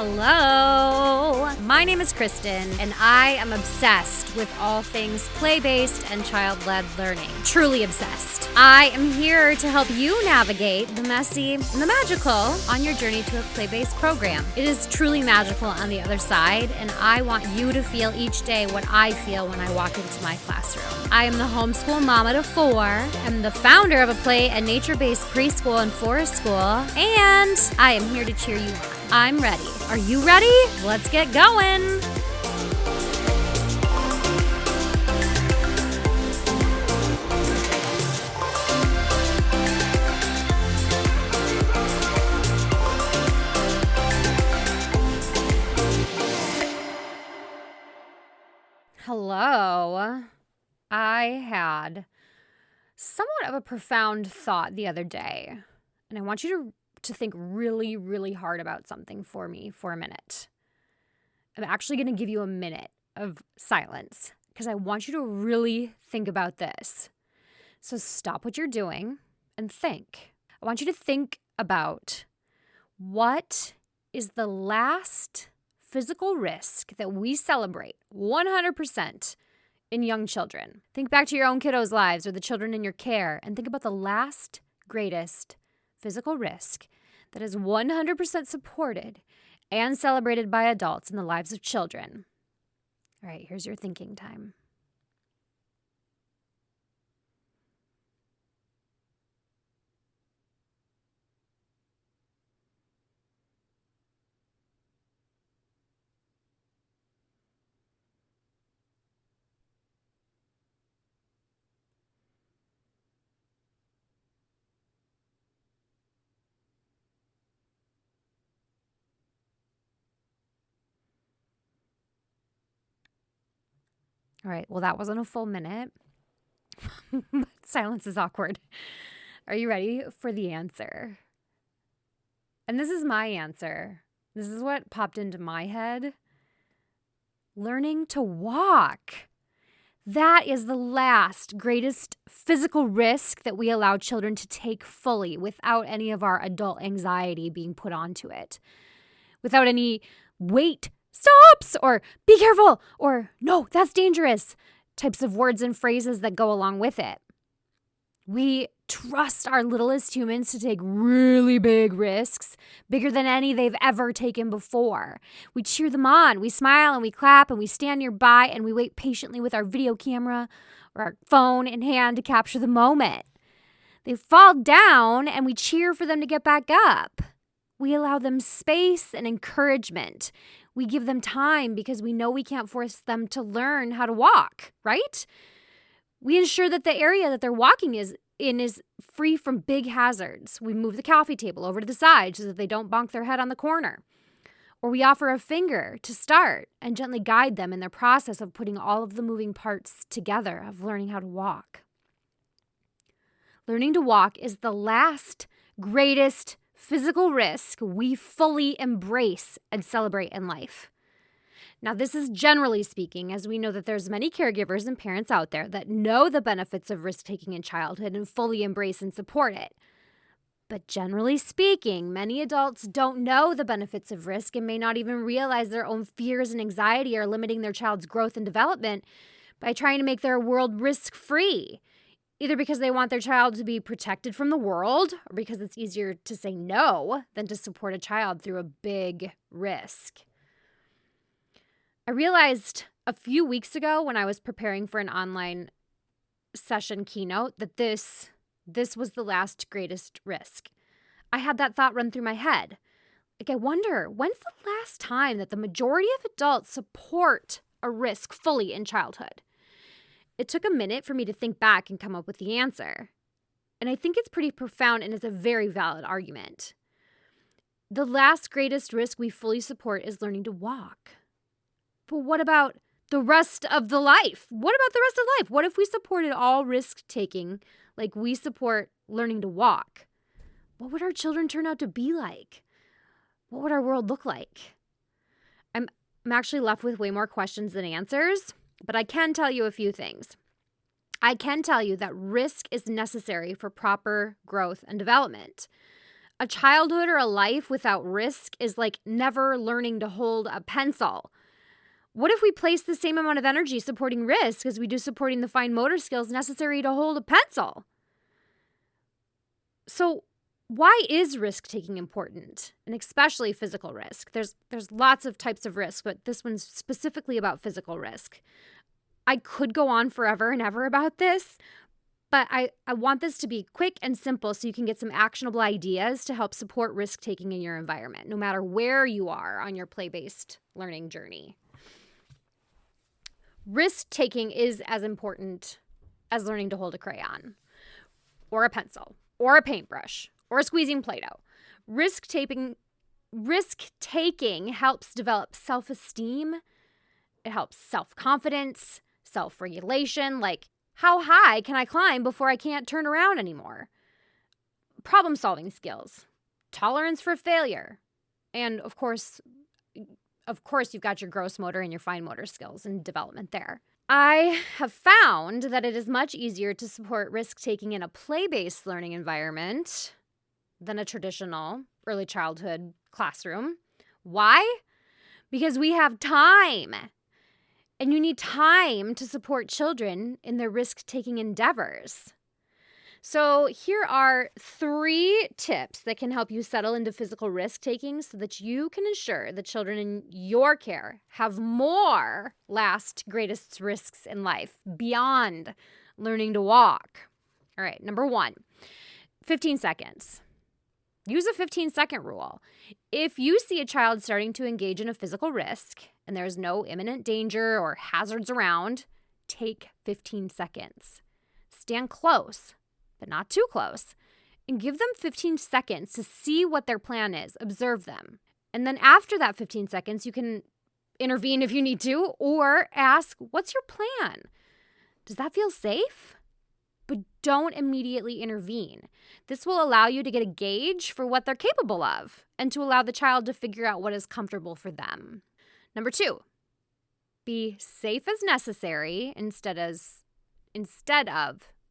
Hello, my name is Kristen, and I am obsessed with all things play-based and child-led learning. Truly obsessed. I am here to help you navigate the messy and the magical on your journey to a play-based program. It is truly magical on the other side, and I want you to feel each day what I feel when I walk into my classroom. I am the homeschool mama to 4. I'm the founder of a play and nature-based preschool and forest school, and I am here to cheer you on. I'm ready. Are you ready? Let's get going. Hello. I had somewhat of a profound thought the other day, and I want you to think really, really hard about something for me for a minute. I'm actually going to give you a minute of silence because I want you to really think about this. So stop what you're doing and think. I want you to think about what is the last physical risk that we celebrate 100% in young children. Think back to your own kiddos' lives or the children in your care and think about the last greatest physical risk that is 100% supported and celebrated by adults in the lives of children. All right, here's your thinking time. All right, well, that wasn't a full minute. Silence is awkward. Are you ready for the answer? And this is my answer. This is what popped into my head. Learning to walk. That is the last greatest physical risk that we allow children to take fully without any of our adult anxiety being put onto it. Without any weight stops, or be careful, or no, that's dangerous types of words and phrases that go along with it. We trust our littlest humans to take really big risks, bigger than any they've ever taken before. We cheer them on, we smile and we clap and we stand nearby and we wait patiently with our video camera or our phone in hand to capture the moment. They fall down and we cheer for them to get back up. We allow them space and encouragement. We give them time because we know we can't force them to learn how to walk, right? We ensure that the area that they're walking is free from big hazards. We move the coffee table over to the side so that they don't bonk their head on the corner. Or we offer a finger to start and gently guide them in their process of putting all of the moving parts together of learning how to walk. Learning to walk is the last greatest physical risk we fully embrace and celebrate in life. Now, this is generally speaking, as we know that there's many caregivers and parents out there that know the benefits of risk-taking in childhood and fully embrace and support it. But generally speaking, many adults don't know the benefits of risk and may not even realize their own fears and anxiety are limiting their child's growth and development by trying to make their world risk-free. Either because they want their child to be protected from the world or because it's easier to say no than to support a child through a big risk. I realized a few weeks ago when I was preparing for an online session keynote that this was the last greatest risk. I had that thought run through my head. I wonder, when's the last time that the majority of adults support a risk fully in childhood? It took a minute for me to think back and come up with the answer. And I think it's pretty profound and it's a very valid argument. The last greatest risk we fully support is learning to walk. But what about the rest of the life? What about the rest of life? What if we supported all risk-taking like we support learning to walk? What would our children turn out to be like? What would our world look like? I'm actually left with way more questions than answers. But I can tell you a few things. I can tell you that risk is necessary for proper growth and development. A childhood or a life without risk is like never learning to hold a pencil. What if we place the same amount of energy supporting risk as we do supporting the fine motor skills necessary to hold a pencil? So, why is risk-taking important, and especially physical risk? There's lots of types of risk, but this one's specifically about physical risk. I could go on forever and ever about this, but I want this to be quick and simple so you can get some actionable ideas to help support risk-taking in your environment, no matter where you are on your play-based learning journey. Risk-taking is as important as learning to hold a crayon, or a pencil, or a paintbrush, or squeezing Play-Doh. Risk-taking helps develop self-esteem. It helps self-confidence, self-regulation, like how high can I climb before I can't turn around anymore? Problem-solving skills, tolerance for failure, and of course, you've got your gross motor and your fine motor skills and development there. I have found that it is much easier to support risk-taking in a play-based learning environment than a traditional early childhood classroom. Why? Because we have time. And you need time to support children in their risk-taking endeavors. So here are 3 tips that can help you settle into physical risk-taking so that you can ensure the children in your care have more last greatest risks in life beyond learning to walk. All right, number 1, 15 seconds. Use a 15-second rule. If you see a child starting to engage in a physical risk and there's no imminent danger or hazards around, take 15 seconds. Stand close, but not too close, and give them 15 seconds to see what their plan is. Observe them. And then after that 15 seconds, you can intervene if you need to, or ask, what's your plan? Does that feel safe? But don't immediately intervene. This will allow you to get a gauge for what they're capable of and to allow the child to figure out what is comfortable for them. Number 2, be safe as necessary instead of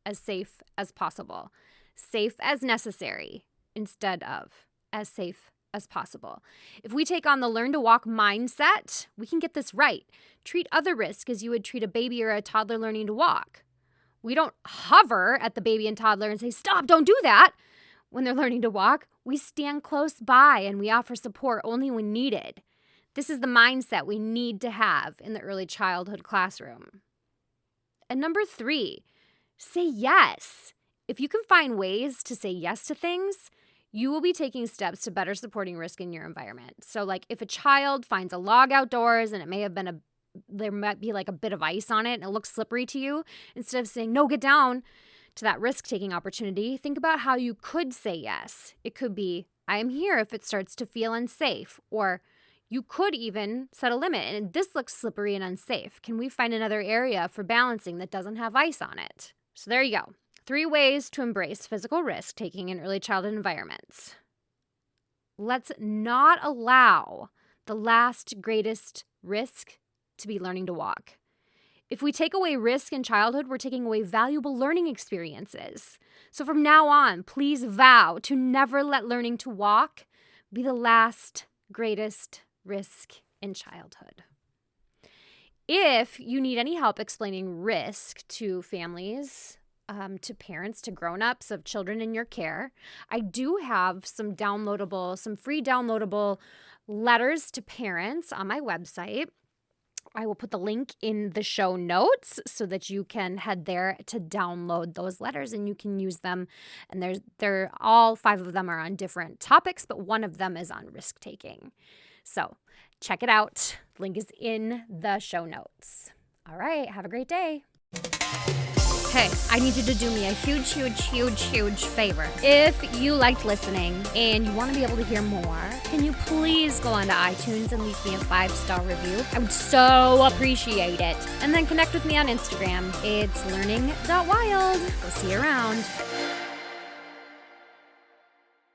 as safe as possible. Safe as necessary instead of as safe as possible. If we take on the learn to walk mindset, we can get this right. Treat other risk as you would treat a baby or a toddler learning to walk. We don't hover at the baby and toddler and say, stop, don't do that. When they're learning to walk, we stand close by and we offer support only when needed. This is the mindset we need to have in the early childhood classroom. And number 3, say yes. If you can find ways to say yes to things, you will be taking steps to better supporting risk in your environment. So like if a child finds a log outdoors and it may have been there might be like a bit of ice on it and it looks slippery to you, instead of saying, no, get down to that risk-taking opportunity, think about how you could say yes. It could be, I am here if it starts to feel unsafe, or you could even set a limit, and this looks slippery and unsafe. Can we find another area for balancing that doesn't have ice on it? So there you go. 3 ways to embrace physical risk-taking in early childhood environments. Let's not allow the last greatest risk to be learning to walk. If we take away risk in childhood, we're taking away valuable learning experiences. So from now on, please vow to never let learning to walk be the last greatest risk in childhood. If you need any help explaining risk to families, to parents, to grown-ups of children in your care, I do have some free downloadable letters to parents on my website. I will put the link in the show notes so that you can head there to download those letters and you can use them. And they're all 5 of them are on different topics, but one of them is on risk-taking. So check it out. Link is in the show notes. All right. Have a great day. Hey, I need you to do me a huge favor. If you liked listening and you want to be able to hear more, can you please go onto iTunes and leave me a 5-star review? I would so appreciate it. And then connect with me on Instagram. It's learning.wild. We'll see you around.